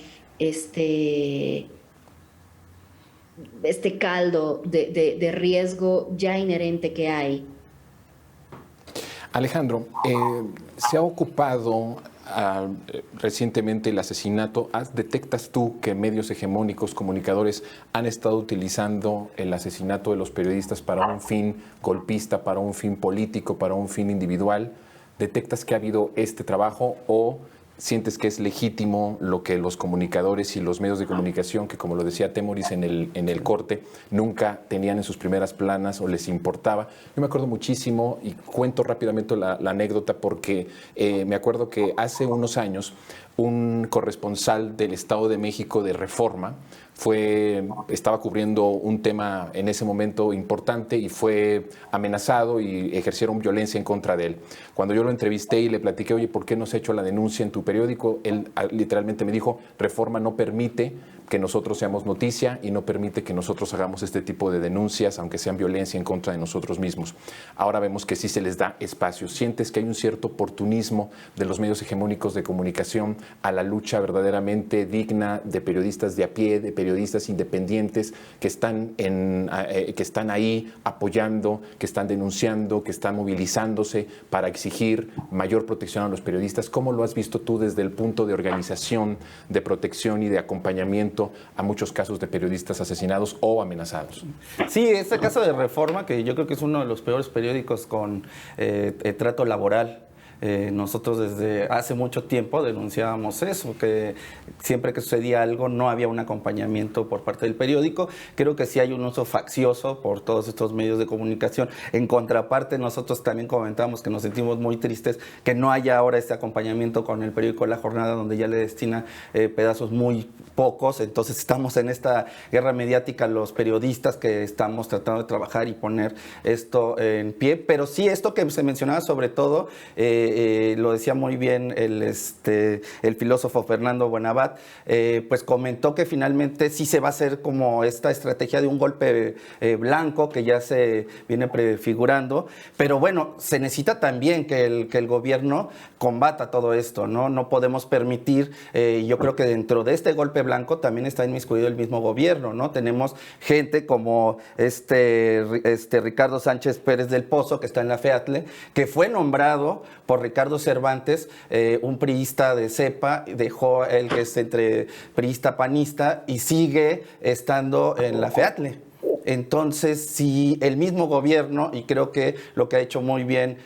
caldo de riesgo ya inherente que hay. Alejandro, se ha ocupado recientemente el asesinato. ¿Detectas tú que medios hegemónicos, comunicadores, han estado utilizando el asesinato de los periodistas para un fin golpista, para un fin político, para un fin individual? ¿Detectas que ha habido este trabajo o sientes que es legítimo lo que los comunicadores y los medios de comunicación, que como lo decía Temoris en el corte, nunca tenían en sus primeras planas o les importaba? Yo me acuerdo muchísimo, y cuento rápidamente la anécdota, porque me acuerdo que hace unos años un corresponsal del Estado de México de Reforma estaba cubriendo un tema en ese momento importante y fue amenazado y ejercieron violencia en contra de él. Cuando yo lo entrevisté y le platiqué, oye, ¿por qué no has hecho la denuncia en tu periódico? Él literalmente me dijo, Reforma no permite que nosotros seamos noticia y no permite que nosotros hagamos este tipo de denuncias, aunque sean violencia en contra de nosotros mismos. Ahora vemos que sí se les da espacio. ¿Sientes que hay un cierto oportunismo de los medios hegemónicos de comunicación a la lucha verdaderamente digna de periodistas de a pie, de periodistas independientes que están ahí apoyando, que están denunciando, que están movilizándose para exigir mayor protección a los periodistas? ¿Cómo lo has visto tú desde el punto de organización, de protección y de acompañamiento a muchos casos de periodistas asesinados o amenazados? Sí, este caso de Reforma, que yo creo que es uno de los peores periódicos con trato laboral. Nosotros desde hace mucho tiempo denunciábamos eso, que siempre que sucedía algo no había un acompañamiento por parte del periódico. Creo que sí hay un uso faccioso por todos estos medios de comunicación. En contraparte, nosotros también comentamos que nos sentimos muy tristes que no haya ahora este acompañamiento con el periódico La Jornada, donde ya le destina pedazos muy pocos. Entonces estamos en esta guerra mediática los periodistas que estamos tratando de trabajar y poner esto en pie. Pero sí, esto que se mencionaba sobre todo, lo decía muy bien el filósofo Fernando Buenabad, pues comentó que finalmente sí se va a hacer como esta estrategia de un golpe blanco que ya se viene prefigurando, pero bueno, se necesita también que el gobierno combata todo esto, ¿no? No podemos permitir, yo creo que dentro de este golpe blanco también está inmiscuido el mismo gobierno, ¿no? Tenemos gente como Ricardo Sánchez Pérez del Pozo, que está en la FEATLE, que fue nombrado por Ricardo Cervantes, un priista de cepa, dejó que es entre priista panista y sigue estando en la FEATLE. Entonces, si el mismo gobierno, y creo que lo que ha hecho muy bien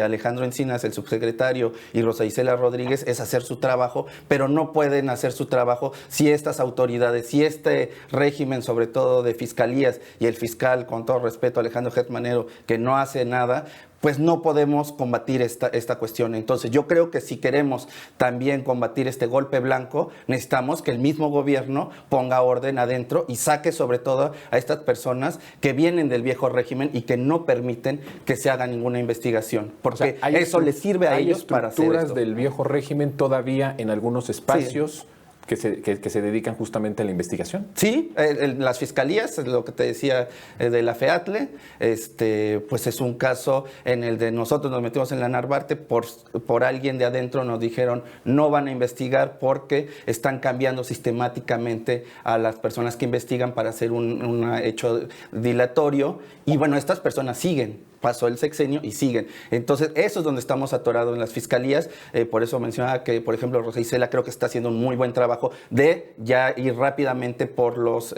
Alejandro Encinas, el subsecretario, y Rosa Isela Rodríguez, es hacer su trabajo, pero no pueden hacer su trabajo si estas autoridades, si este régimen, sobre todo de fiscalías, y el fiscal, con todo respeto, Alejandro Gertz Manero, que no hace nada, pues no podemos combatir esta cuestión. Entonces yo creo que si queremos también combatir este golpe blanco, necesitamos que el mismo gobierno ponga orden adentro y saque sobre todo a estas personas que vienen del viejo régimen y que no permiten que se haga ninguna investigación, porque o sea, eso les sirve a ellos para hacer esto. Hay estructuras del viejo régimen todavía en algunos espacios. Sí. Que se dedican justamente a la investigación. Sí, las fiscalías, lo que te decía de la FEATLE, pues es un caso en el de nosotros nos metimos en la Narvarte, por alguien de adentro nos dijeron no van a investigar porque están cambiando sistemáticamente a las personas que investigan para hacer un hecho dilatorio, y bueno, estas personas siguen. Pasó el sexenio y siguen. Entonces, eso es donde estamos atorados en las fiscalías. Por eso mencionaba que, por ejemplo, Rosa Isela creo que está haciendo un muy buen trabajo de ya ir rápidamente por los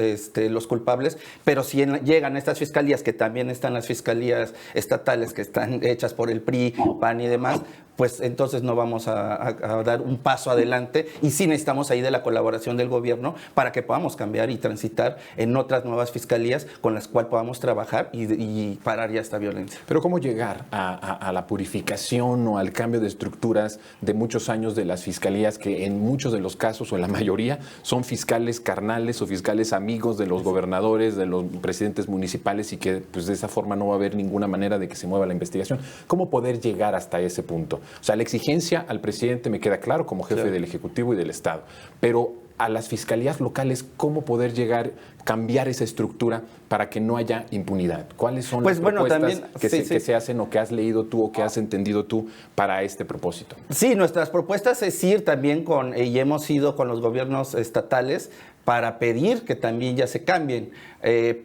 culpables. Pero si llegan estas fiscalías, que también están las fiscalías estatales, que están hechas por el PRI, PAN y demás, pues entonces no vamos a dar un paso adelante, y sí necesitamos ahí de la colaboración del gobierno para que podamos cambiar y transitar en otras nuevas fiscalías con las cuales podamos trabajar y parar ya esta violencia. Pero ¿cómo llegar a la purificación o al cambio de estructuras de muchos años de las fiscalías, que en muchos de los casos o en la mayoría son fiscales carnales o fiscales amigos de los gobernadores, de los presidentes municipales, y que pues de esa forma no va a haber ninguna manera de que se mueva la investigación? ¿Cómo poder llegar hasta ese punto? O sea, la exigencia al presidente me queda claro como jefe del Ejecutivo y del Estado, pero a las fiscalías locales, ¿cómo poder llegar, cambiar esa estructura para que no haya impunidad? ¿Cuáles son las propuestas que se hacen o que has leído tú o que has entendido tú para este propósito? Sí, nuestras propuestas es ir también y hemos ido con los gobiernos estatales para pedir que también ya se cambien.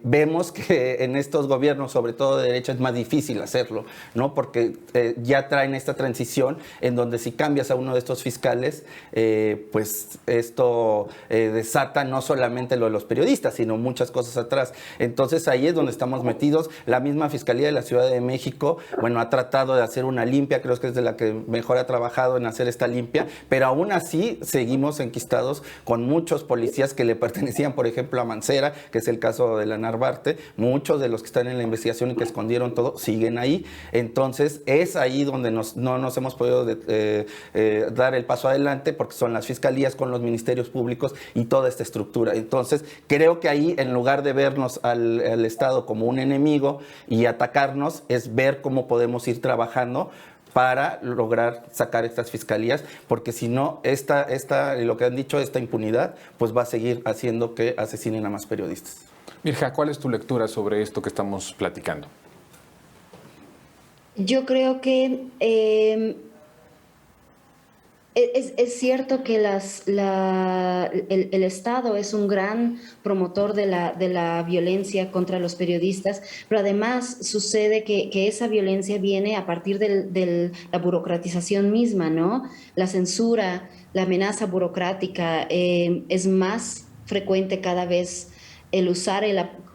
Vemos que en estos gobiernos, sobre todo de derecha, es más difícil hacerlo, ¿no? Porque ya traen esta transición en donde si cambias a uno de estos fiscales, pues esto desata no solamente lo de los periodistas, sino muchas cosas atrás. Entonces ahí es donde estamos metidos. La misma Fiscalía de la Ciudad de México, bueno, ha tratado de hacer una limpia, creo que es de la que mejor ha trabajado en hacer esta limpia, pero aún así seguimos enquistados con muchos policías que le pertenecían, por ejemplo, a Mancera, que es el caso de la Narvarte. Muchos de los que están en la investigación y que escondieron todo siguen ahí. Entonces es ahí donde no nos hemos podido dar el paso adelante, porque son las fiscalías con los ministerios públicos y toda esta estructura. Entonces creo que ahí, en lugar de vernos al Estado como un enemigo y atacarnos, es ver cómo podemos ir trabajando para lograr sacar estas fiscalías, porque si no, lo que han dicho, esta impunidad, pues va a seguir haciendo que asesinen a más periodistas. Mirja, ¿cuál es tu lectura sobre esto que estamos platicando? Yo creo que es cierto que el Estado es un gran promotor de la violencia contra los periodistas, pero además sucede que esa violencia viene a partir de la burocratización misma, ¿no? La censura, la amenaza burocrática, es más frecuente cada vez el usar,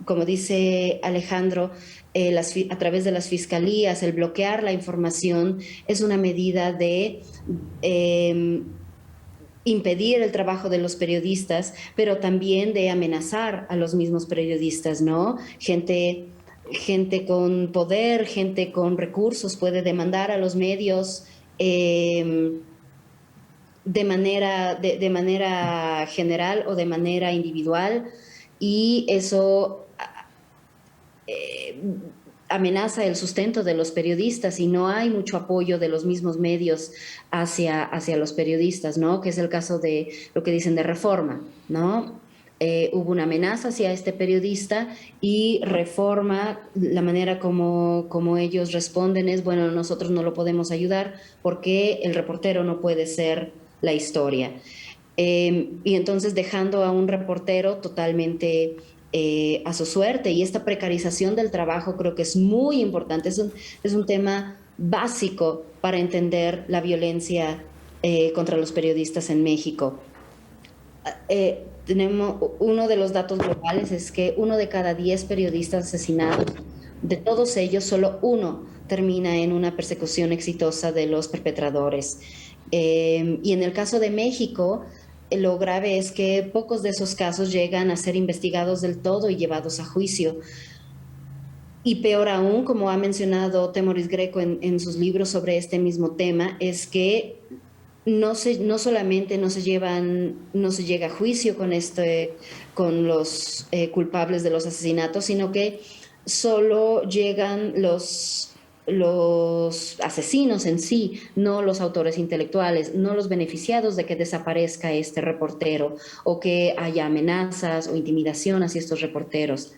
como dice Alejandro, a través de las fiscalías, el bloquear la información es una medida de impedir el trabajo de los periodistas, pero también de amenazar a los mismos periodistas, ¿no? Gente con poder, gente con recursos puede demandar a los medios de manera general o de manera individual, y eso amenaza el sustento de los periodistas, y no hay mucho apoyo de los mismos medios hacia los periodistas, ¿no? Que es el caso de lo que dicen de Reforma, ¿no? Hubo una amenaza hacia este periodista, y Reforma, la manera como ellos responden es, bueno, nosotros no lo podemos ayudar porque el reportero no puede ser la historia. Y entonces dejando a un reportero totalmente a su suerte, y esta precarización del trabajo creo que es muy importante, es un tema básico para entender la violencia contra los periodistas en México. uno de los datos globales es que 1 de cada 10 periodistas asesinados, de todos ellos, solo 1 termina en una persecución exitosa de los perpetradores. Y en el caso de México, lo grave es que pocos de esos casos llegan a ser investigados del todo y llevados a juicio. Y peor aún, como ha mencionado Temoris Greco en sus libros sobre este mismo tema, es que no solamente no se llega a juicio con los culpables de los asesinatos, sino que solo llegan los asesinos en sí, no los autores intelectuales, no los beneficiados de que desaparezca este reportero o que haya amenazas o intimidación hacia estos reporteros.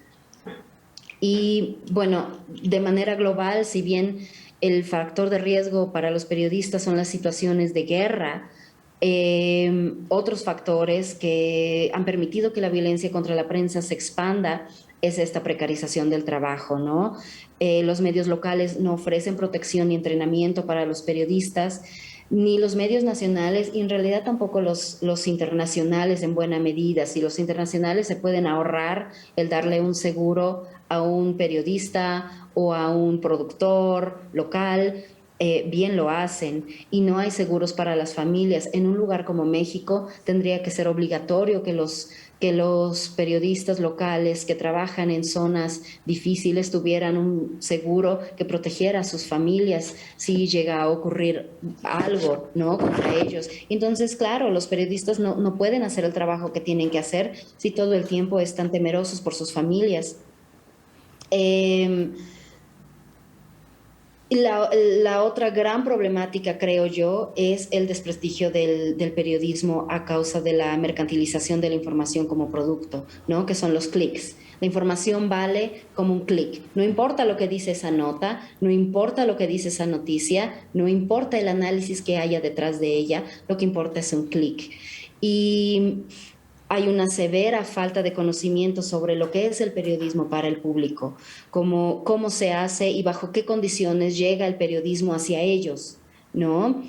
Y bueno, de manera global, si bien el factor de riesgo para los periodistas son las situaciones de guerra, otros factores que han permitido que la violencia contra la prensa se expanda es esta precarización del trabajo, ¿no? Los medios locales no ofrecen protección ni entrenamiento para los periodistas, ni los medios nacionales, y en realidad tampoco los internacionales en buena medida. Si los internacionales se pueden ahorrar el darle un seguro a un periodista o a un productor local, bien lo hacen, y no hay seguros para las familias. En un lugar como México tendría que ser obligatorio que los periodistas locales que trabajan en zonas difíciles tuvieran un seguro que protegiera a sus familias si llega a ocurrir algo, ¿no?, contra ellos. Entonces, claro, los periodistas no pueden hacer el trabajo que tienen que hacer si todo el tiempo están temerosos por sus familias. La otra gran problemática, creo yo, es el desprestigio del periodismo a causa de la mercantilización de la información como producto, ¿no?, que son los clics. La información vale como un clic. No importa lo que dice esa nota, no importa lo que dice esa noticia, no importa el análisis que haya detrás de ella, lo que importa es un clic. Y hay una severa falta de conocimiento sobre lo que es el periodismo para el público, cómo se hace y bajo qué condiciones llega el periodismo hacia ellos, ¿no?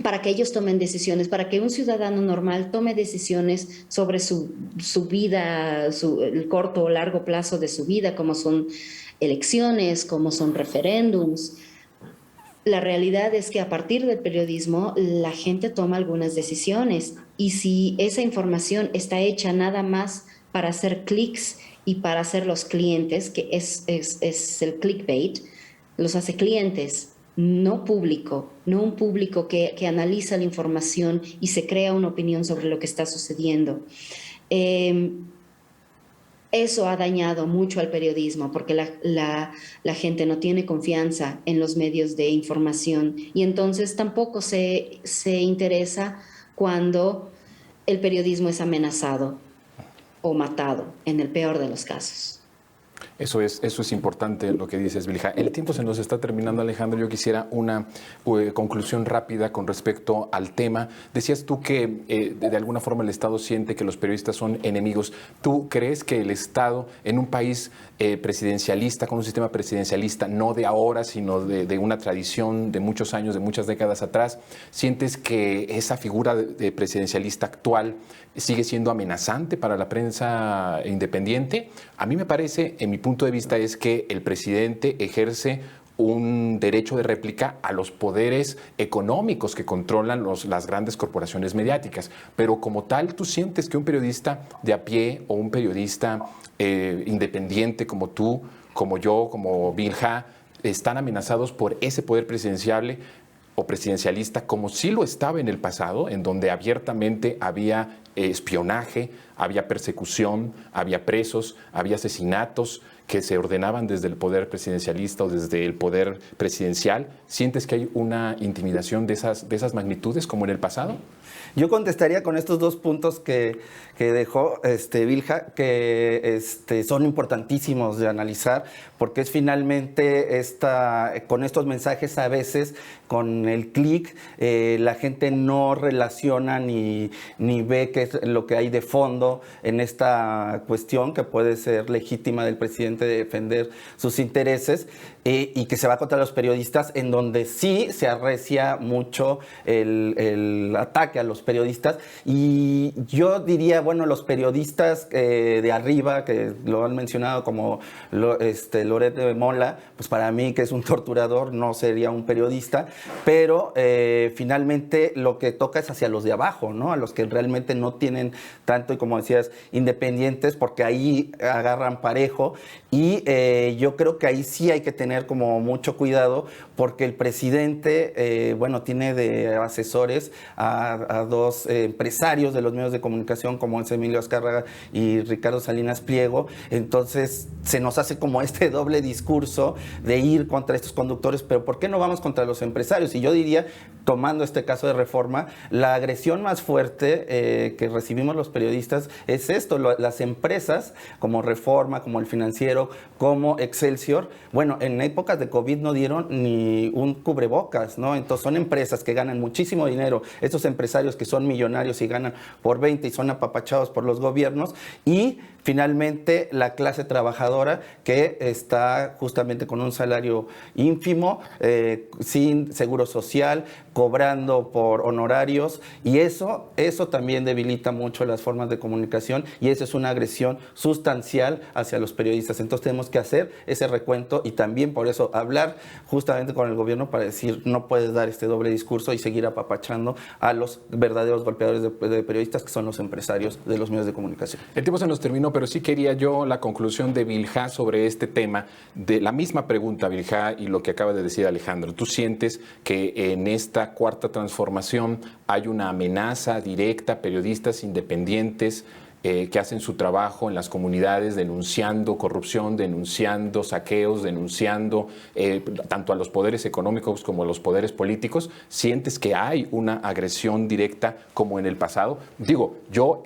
Para que ellos tomen decisiones, para que un ciudadano normal tome decisiones sobre su vida, el corto o largo plazo de su vida, como son elecciones, como son referéndums. La realidad es que a partir del periodismo la gente toma algunas decisiones, y si esa información está hecha nada más para hacer clics y para hacer los clientes, que es el clickbait, los hace clientes, no público, no un público que analiza la información y se crea una opinión sobre lo que está sucediendo. Eso ha dañado mucho al periodismo, porque la gente no tiene confianza en los medios de información, y entonces tampoco se interesa cuando el periodismo es amenazado o matado, en el peor de los casos. Eso es importante lo que dices, Vilja. El tiempo se nos está terminando, Alejandro. Yo quisiera una conclusión rápida con respecto al tema. Decías tú que de alguna forma el Estado siente que los periodistas son enemigos. ¿Tú crees que el Estado, en un país presidencialista, con un sistema presidencialista, no de ahora, sino de una tradición de muchos años, de muchas décadas atrás, sientes que esa figura de presidencialista actual sigue siendo amenazante para la prensa independiente? A mí me parece, en mi punto de vista, es que el presidente ejerce un derecho de réplica a los poderes económicos que controlan las grandes corporaciones mediáticas. Pero como tal, ¿tú sientes que un periodista de a pie o un periodista independiente como tú, como yo, como Vilja, están amenazados por ese poder presidencial o presidencialista, como sí lo estaba en el pasado, en donde abiertamente había espionaje, había persecución, había presos, había asesinatos que se ordenaban desde el poder presidencialista o desde el poder presidencial? ¿Sientes que hay una intimidación de esas magnitudes como en el pasado? Yo contestaría con estos dos puntos que dejó Vilja, que son importantísimos de analizar, porque es finalmente con estos mensajes a veces, con el clic, la gente no relaciona ni ve qué es lo que hay de fondo en esta cuestión, que puede ser legítima del presidente de defender sus intereses, y que se va contra los periodistas, en donde sí se arrecia mucho el ataque a los periodistas. Y yo diría, bueno, los periodistas de arriba, que lo han mencionado como Loret de Mola, pues para mí, que es un torturador, no sería un periodista, pero finalmente lo que toca es hacia los de abajo, ¿no? A los que realmente no tienen tanto, y como decías, independientes, porque ahí agarran parejo. Y yo creo que ahí sí hay que tener como mucho cuidado, porque el presidente, bueno, tiene de asesores a dos empresarios de los medios de comunicación, como es Emilio Azcárraga y Ricardo Salinas Pliego. Entonces se nos hace como este doble discurso de ir contra estos conductores, pero ¿por qué no vamos contra los empresarios? Y yo diría, tomando este caso de Reforma, la agresión más fuerte que recibimos los periodistas es esto, las empresas como Reforma, como El Financiero, como Excelsior, bueno, en épocas de COVID no dieron ni un cubrebocas, ¿no? Entonces son empresas que ganan muchísimo dinero, estos empresarios que son millonarios y ganan por 20 y son apapachados por los gobiernos, y finalmente la clase trabajadora que está justamente con un salario ínfimo, sin seguro social, cobrando por honorarios, y eso también debilita mucho las formas de comunicación, y eso es una agresión sustancial hacia los periodistas. Entonces tenemos que hacer ese recuento y también por eso hablar justamente con el gobierno para decir, no puedes dar este doble discurso y seguir apapachando a los verdaderos golpeadores de periodistas, que son los empresarios de los medios de comunicación. El tiempo se nos terminó, pero sí quería yo la conclusión de Vilja sobre este tema, de la misma pregunta, Vilja, y lo que acaba de decir Alejandro. ¿Tú sientes que en esta cuarta transformación hay una amenaza directa a periodistas independientes que hacen su trabajo en las comunidades denunciando corrupción, denunciando saqueos, denunciando tanto a los poderes económicos como a los poderes políticos? ¿Sientes que hay una agresión directa como en el pasado? Digo, yo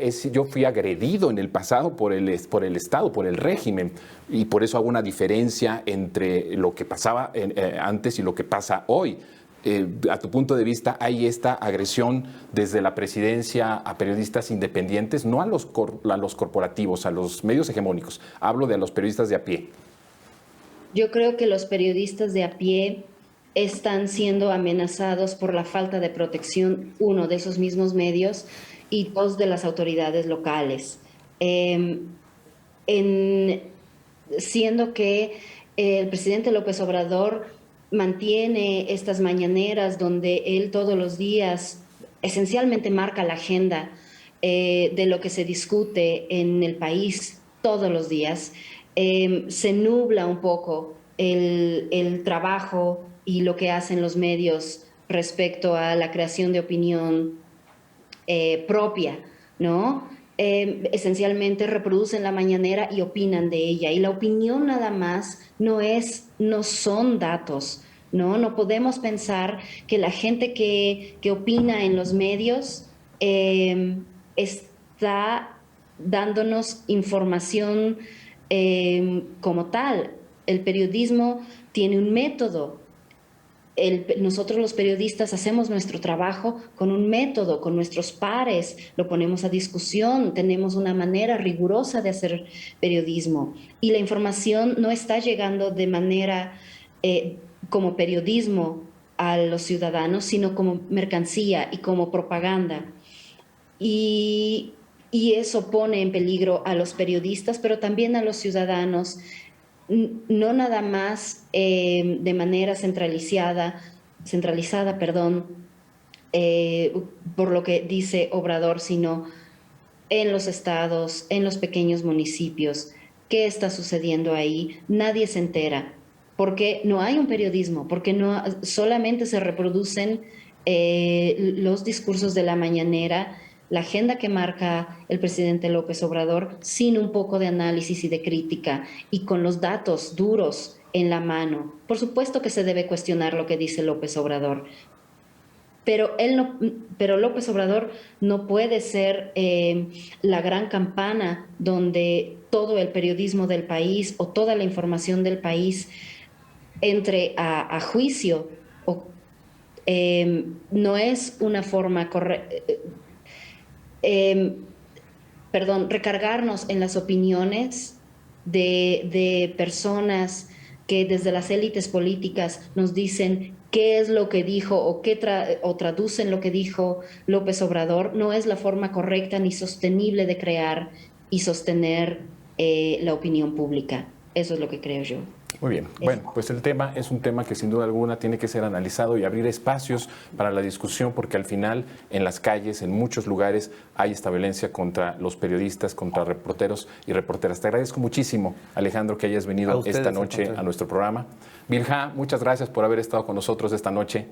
fui agredido en el pasado por el Estado, por el régimen, y por eso hago una diferencia entre lo que pasaba antes y lo que pasa hoy. A tu punto de vista, ¿hay esta agresión desde la presidencia a periodistas independientes? No a los corporativos, a los medios hegemónicos. Hablo de a los periodistas de a pie. Yo creo que los periodistas de a pie están siendo amenazados por la falta de protección, uno, de esos mismos medios, y dos, de las autoridades locales. Siendo que el presidente López Obrador mantiene estas mañaneras donde él todos los días esencialmente marca la agenda de lo que se discute en el país todos los días, se nubla un poco el trabajo y lo que hacen los medios respecto a la creación de opinión propia, ¿no? Esencialmente reproducen la mañanera y opinan de ella, y la opinión nada más no son datos, ¿no? No podemos pensar que la gente que opina en los medios está dándonos información como tal. El periodismo tiene un método. Nosotros los periodistas hacemos nuestro trabajo con un método, con nuestros pares, lo ponemos a discusión, tenemos una manera rigurosa de hacer periodismo, y la información no está llegando de manera como periodismo a los ciudadanos, sino como mercancía y como propaganda. Y eso pone en peligro a los periodistas, pero también a los ciudadanos, no nada más de manera centralizada, por lo que dice Obrador, sino en los estados, en los pequeños municipios. ¿Qué está sucediendo ahí? Nadie se entera, porque no hay un periodismo, porque solamente se reproducen los discursos de la mañanera, la agenda que marca el presidente López Obrador, sin un poco de análisis y de crítica, y con los datos duros en la mano. Por supuesto que se debe cuestionar lo que dice López Obrador, pero López Obrador no puede ser la gran campana donde todo el periodismo del país o toda la información del país entre a juicio. No es una forma correcta. Recargarnos en las opiniones de personas que desde las élites políticas nos dicen qué es lo que dijo o traducen lo que dijo López Obrador, no es la forma correcta ni sostenible de crear y sostener la opinión pública. Eso es lo que creo yo. Muy bien. Bueno, pues el tema es un tema que sin duda alguna tiene que ser analizado y abrir espacios para la discusión, porque al final en las calles, en muchos lugares, hay esta violencia contra los periodistas, contra reporteros y reporteras. Te agradezco muchísimo, Alejandro, que hayas venido esta noche a nuestro programa. Vilja, muchas gracias por haber estado con nosotros esta noche.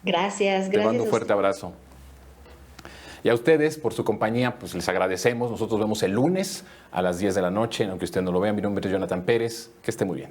Gracias. Te mando un fuerte abrazo. Y a ustedes, por su compañía, pues les agradecemos. Nosotros vemos el lunes a las 10 de la noche, aunque usted no lo vea. Mi nombre es Jonathan Pérez. Que esté muy bien.